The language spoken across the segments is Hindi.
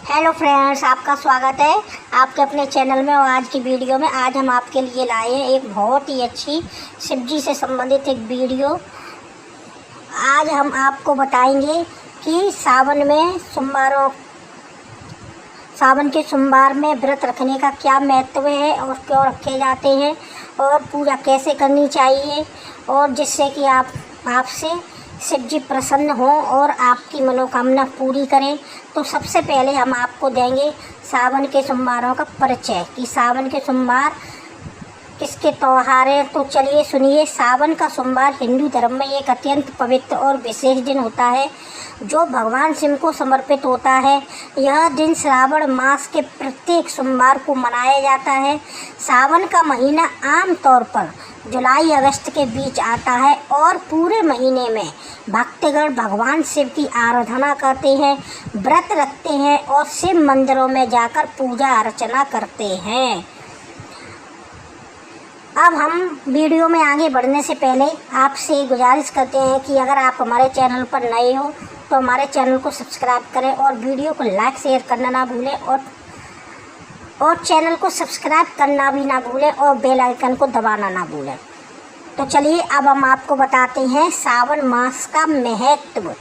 हेलो फ्रेंड्स, आपका स्वागत है आपके अपने चैनल में। और आज की वीडियो में आज हम आपके लिए लाए हैं एक बहुत ही अच्छी शिवजी से संबंधित एक वीडियो। आज हम आपको बताएंगे कि सावन के सोमवार में व्रत रखने का क्या महत्व है और क्यों रखे जाते हैं और पूजा कैसे करनी चाहिए, और जिससे कि आपसे शिव जी प्रसन्न हो और आपकी मनोकामना पूरी करें। तो सबसे पहले हम आपको देंगे सावन के सोमवारों का परिचय कि सावन के सोमवार किसके त्यौहार हैं। तो चलिए सुनिए। सावन का सोमवार हिंदू धर्म में एक अत्यंत पवित्र और विशेष दिन होता है जो भगवान शिव को समर्पित होता है। यह दिन श्रावण मास के प्रत्येक सोमवार को मनाया जाता है। सावन का महीना आम तौर पर जुलाई अगस्त के बीच आता है और पूरे महीने में भक्तगण भगवान शिव की आराधना करते हैं, व्रत रखते हैं और शिव मंदिरों में जाकर पूजा अर्चना करते हैं। अब हम वीडियो में आगे बढ़ने से पहले आपसे गुजारिश करते हैं कि अगर आप हमारे चैनल पर नए हो तो हमारे चैनल को सब्सक्राइब करें और वीडियो को लाइक शेयर करना ना भूलें और चैनल को सब्सक्राइब करना भी ना भूलें और बेल आइकन को दबाना ना भूलें। तो चलिए अब हम आपको बताते हैं सावन मास का महत्व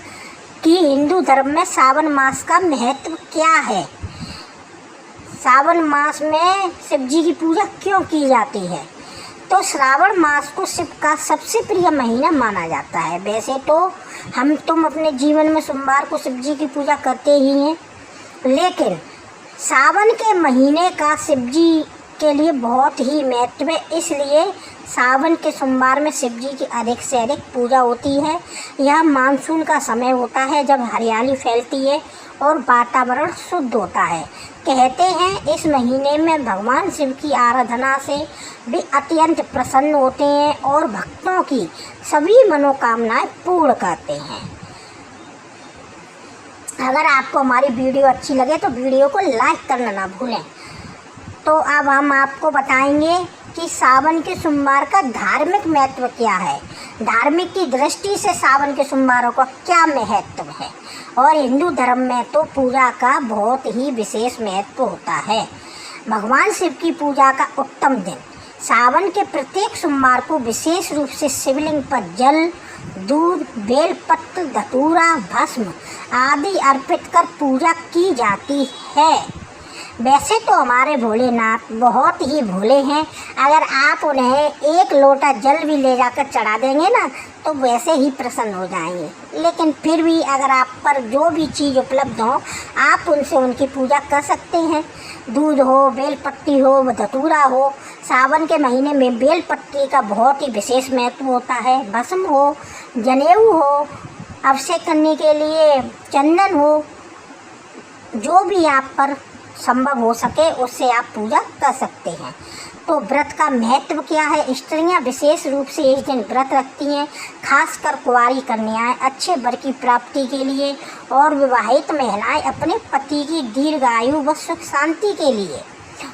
कि हिंदू धर्म में सावन मास का महत्व क्या है। सावन मास में शिव जी की पूजा क्यों की जाती है। तो श्रावण मास को शिव का सबसे प्रिय महीना माना जाता है। वैसे तो हम तुम अपने जीवन में सोमवार को शिव जी की पूजा करते ही हैं, लेकिन सावन के महीने का शिव जी के लिए बहुत ही महत्व है। इसलिए सावन के सोमवार में शिव जी की अधिक से अधिक पूजा होती है। यह मानसून का समय होता है जब हरियाली फैलती है और वातावरण शुद्ध होता है। कहते हैं इस महीने में भगवान शिव की आराधना से भी अत्यंत प्रसन्न होते हैं और भक्तों की सभी मनोकामनाएं पूर्ण करते हैं। अगर आपको हमारी वीडियो अच्छी लगे तो वीडियो को लाइक करना ना भूलें। तो अब हम आपको बताएंगे कि सावन के सोमवार का धार्मिक महत्व क्या है। धार्मिक की दृष्टि से सावन के सोमवारों का क्या महत्व है। और हिंदू धर्म में तो पूजा का बहुत ही विशेष महत्व होता है। भगवान शिव की पूजा का उत्तम दिन सावन के प्रत्येक सोमवार को विशेष रूप से शिवलिंग पर जल, दूध, बेलपत्र, धतूरा, भस्म आदि अर्पित कर पूजा की जाती है। वैसे तो हमारे भोलेनाथ बहुत ही भोले हैं। अगर आप उन्हें एक लोटा जल भी ले जाकर चढ़ा देंगे ना तो वैसे ही प्रसन्न हो जाएंगे। लेकिन फिर भी अगर आप पर जो भी चीज़ उपलब्ध हो आप उनसे उनकी पूजा कर सकते हैं। दूध हो, बेलपत्ती हो, धतूरा हो। सावन के महीने में बेलपत्ती का बहुत ही विशेष महत्व होता है। भस्म हो, जनेऊ हो, अभिषेक करने के लिए चंदन हो, जो भी आप पर संभव हो सके उससे आप पूजा कर सकते हैं। तो व्रत का महत्व क्या है। स्त्रियां विशेष रूप से इस दिन व्रत रखती हैं, खासकर कुंवारी कन्याएं अच्छे वर की प्राप्ति के लिए और विवाहित महिलाएं अपने पति की दीर्घायु व सुख शांति के लिए।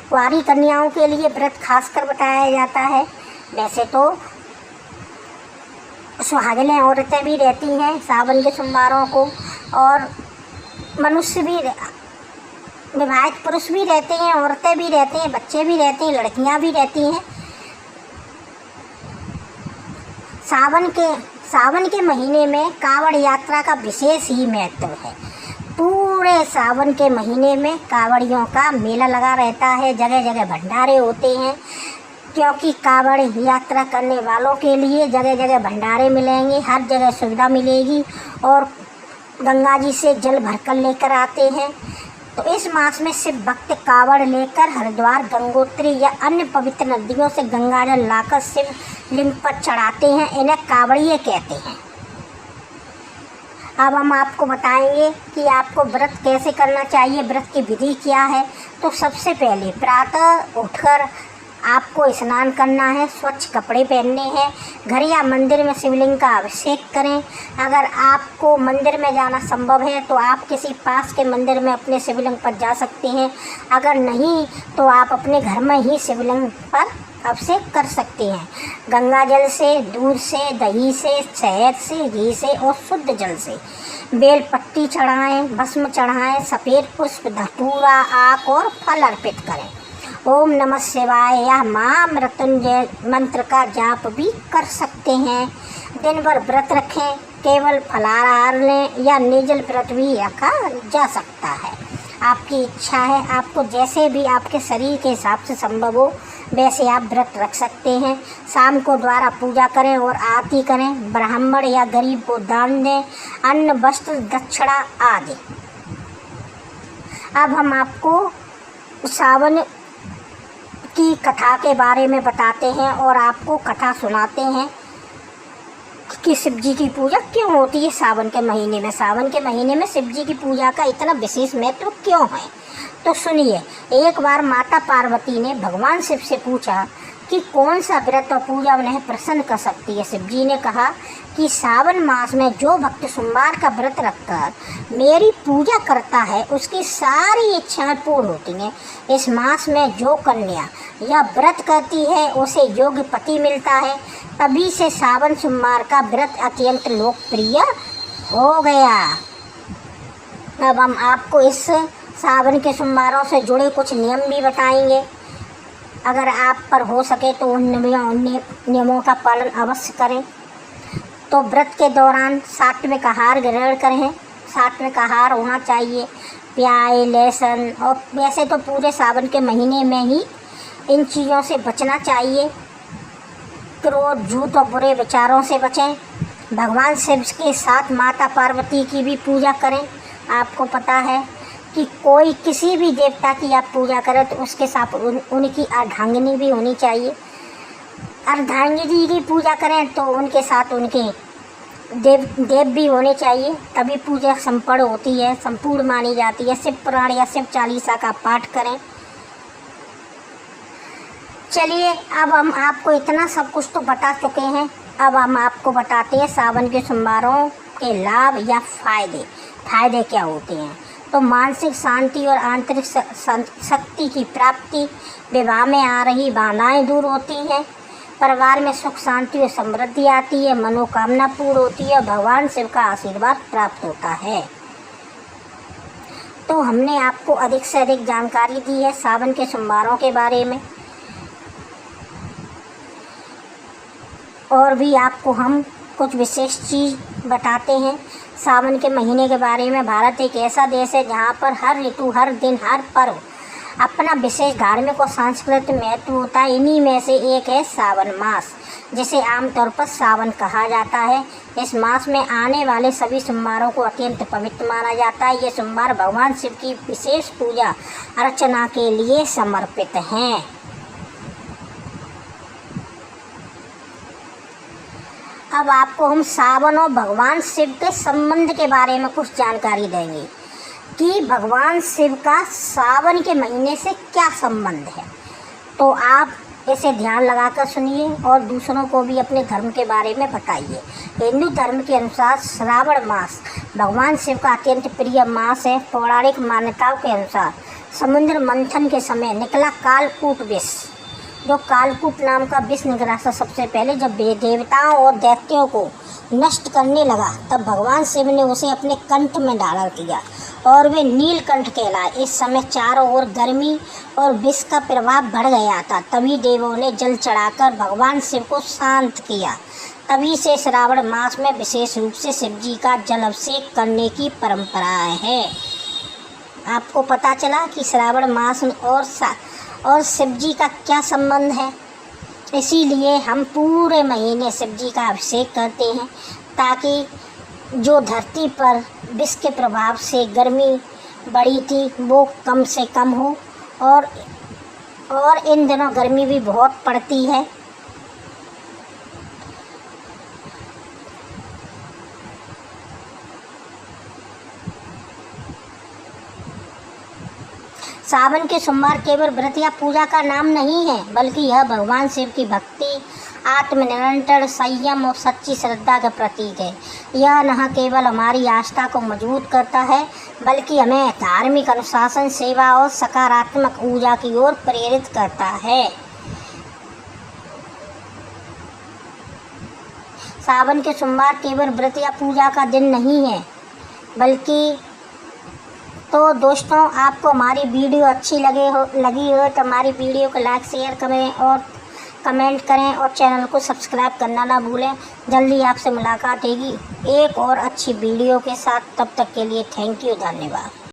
कुंवारी कन्याओं के लिए व्रत खासकर बताया जाता है। वैसे तो सुहागिनें औरतें भी रहती हैं सावन के सोमवारों को, और मनुष्य भी, विवाहित पुरुष भी रहते हैं, औरतें भी रहते हैं, बच्चे भी रहते हैं, लड़कियां भी रहती हैं। सावन के महीने में कांवड़ यात्रा का विशेष ही महत्व है। पूरे सावन के महीने में कांवड़ियों का मेला लगा रहता है। जगह जगह भंडारे होते हैं क्योंकि कांवड़ यात्रा करने वालों के लिए जगह जगह भंडारे मिलेंगे, हर जगह सुविधा मिलेगी और गंगा जी से जल भरकर लेकर आते हैं। तो इस मास में शिव भक्त कावड़ लेकर हरिद्वार, गंगोत्री या अन्य पवित्र नदियों से गंगा जल लाकर शिव लिंग पर चढ़ाते हैं। इन्हें कावड़िए कहते हैं। अब हम आपको बताएंगे कि आपको व्रत कैसे करना चाहिए, व्रत की विधि क्या है। तो सबसे पहले प्रातः उठकर आपको स्नान करना है, स्वच्छ कपड़े पहनने हैं, घर या मंदिर में शिवलिंग का अभिषेक करें। अगर आपको मंदिर में जाना संभव है तो आप किसी पास के मंदिर में अपने शिवलिंग पर जा सकते हैं। अगर नहीं तो आप अपने घर में ही शिवलिंग पर अभिषेक कर सकते हैं। गंगा जल से, दूध से, दही से, शहद से, घी से और शुद्ध जल से। बेल पट्टी चढ़ाएं, भस्म चढ़ाएं, सफ़ेद पुष्प, धतूरा, आक और फल अर्पित करें। ओम नमः शिवाय या मां मृत्युंजय मंत्र का जाप भी कर सकते हैं। दिन भर व्रत रखें, केवल फलाहार लें या निर्जल व्रत भी रखा जा सकता है। आपकी इच्छा है, आपको जैसे भी आपके शरीर के हिसाब से संभव हो वैसे आप व्रत रख सकते हैं। शाम को द्वारा पूजा करें और आरती करें, ब्राह्मण या गरीब को दान दें, अन्न वस्त्र दक्षिणा आदि। अब हम आपको सावन की कथा के बारे में बताते हैं और आपको कथा सुनाते हैं कि शिव जी की पूजा क्यों होती है सावन के महीने में। सावन के महीने में शिव जी की पूजा का इतना विशेष महत्व क्यों है, तो सुनिए। एक बार माता पार्वती ने भगवान शिव से पूछा कि कौन सा व्रत और पूजा उन्हें प्रसन्न कर सकती है। शिव जी ने कहा कि सावन मास में जो भक्त सोमवार का व्रत रखकर मेरी पूजा करता है उसकी सारी इच्छाएं पूर्ण होती हैं। इस मास में जो कन्या या व्रत करती है उसे योग्य पति मिलता है। तभी से सावन सोमवार का व्रत अत्यंत लोकप्रिय हो गया। अब हम आपको इस सावन के सोमवारों से जुड़े कुछ नियम भी बताएंगे। अगर आप पर हो सके तो उन नियमों का पालन अवश्य करें। तो व्रत के दौरान सात्विक आहार ग्रहण करें। सात्विक आहार होना चाहिए, प्याज, लहसुन, और वैसे तो पूरे सावन के महीने में ही इन चीज़ों से बचना चाहिए। क्रोध, झूठ और बुरे विचारों से बचें। भगवान शिव के साथ माता पार्वती की भी पूजा करें। आपको पता है कि कोई किसी भी देवता की आप पूजा करें तो उसके साथ उनकी अर्धांगिनी भी होनी चाहिए। अर्धांगिनी की पूजा करें तो उनके साथ उनके देव भी होने चाहिए, तभी पूजा संपन्न होती है, संपूर्ण मानी जाती है। शिव पुराण या शिव चालीसा का पाठ करें। चलिए, अब हम आपको इतना सब कुछ तो बता चुके हैं। अब हम आपको बताते हैं सावन के सोमवारों के लाभ या फायदे क्या होते हैं। तो मानसिक शांति और आंतरिक शक्ति की प्राप्ति, विवाह में आ रही बाधाएं दूर होती हैं, परिवार में सुख शांति और समृद्धि आती है, मनोकामना पूर्ण होती है, भगवान शिव का आशीर्वाद प्राप्त होता है। तो हमने आपको अधिक से अधिक जानकारी दी है सावन के सोमवारों के बारे में, और भी आपको हम कुछ विशेष चीज़ बताते हैं सावन के महीने के बारे में। भारत एक ऐसा देश है जहाँ पर हर ऋतु, हर दिन, हर पर्व अपना विशेष धार्मिक और सांस्कृतिक महत्व होता है। इन्हीं में से एक है सावन मास, जिसे आमतौर पर सावन कहा जाता है। इस मास में आने वाले सभी सोमवारों को अत्यंत पवित्र माना जाता है। ये सोमवार भगवान शिव की विशेष पूजा अर्चना के लिए समर्पित हैं। अब आपको हम सावन और भगवान शिव के संबंध के बारे में कुछ जानकारी देंगे कि भगवान शिव का सावन के महीने से क्या संबंध है। तो आप इसे ध्यान लगाकर सुनिए और दूसरों को भी अपने धर्म के बारे में बताइए। हिंदू धर्म के अनुसार श्रावण मास भगवान शिव का अत्यंत प्रिय मास है। पौराणिक मान्यताओं के अनुसार समुद्र मंथन के समय निकला कालकूट विष, जो कालकूट नाम का विष निकला था सबसे पहले, जब देवताओं और दैत्यों को नष्ट करने लगा तब भगवान शिव ने उसे अपने कंठ में डाल दिया और वे नीलकंठ कहलाए। इस समय चारों ओर गर्मी और विष का प्रभाव बढ़ गया था। तभी देवों ने जल चढ़ाकर भगवान शिव को शांत किया। तभी से श्रावण मास में विशेष रूप से शिव जी का जल अभिषेक करने की परंपरा है। आपको पता चला कि श्रावण मास और शिव जी का क्या संबंध है। इसीलिए हम पूरे महीने शिव जी का अभिषेक करते हैं ताकि जो धरती पर विष के प्रभाव से गर्मी बढ़ी थी वो कम से कम हो। और इन दिनों गर्मी भी बहुत पड़ती है। सावन के सोमवार केवल व्रत या पूजा का नाम नहीं है, बल्कि यह भगवान शिव की भक्ति, आत्मनियंत्रण, संयम और सच्ची श्रद्धा का प्रतीक है। यह न केवल हमारी आस्था को मजबूत करता है, बल्कि हमें धार्मिक अनुशासन, सेवा और सकारात्मक ऊर्जा की ओर प्रेरित करता है। सावन के सोमवार केवल व्रत या पूजा का दिन नहीं है, बल्कि तो दोस्तों, आपको हमारी वीडियो अच्छी लगी हो तो हमारी वीडियो को लाइक शेयर करें और कमेंट करें और चैनल को सब्सक्राइब करना ना भूलें। जल्दी आपसे मुलाकात होगी एक और अच्छी वीडियो के साथ। तब तक के लिए थैंक यू, धन्यवाद।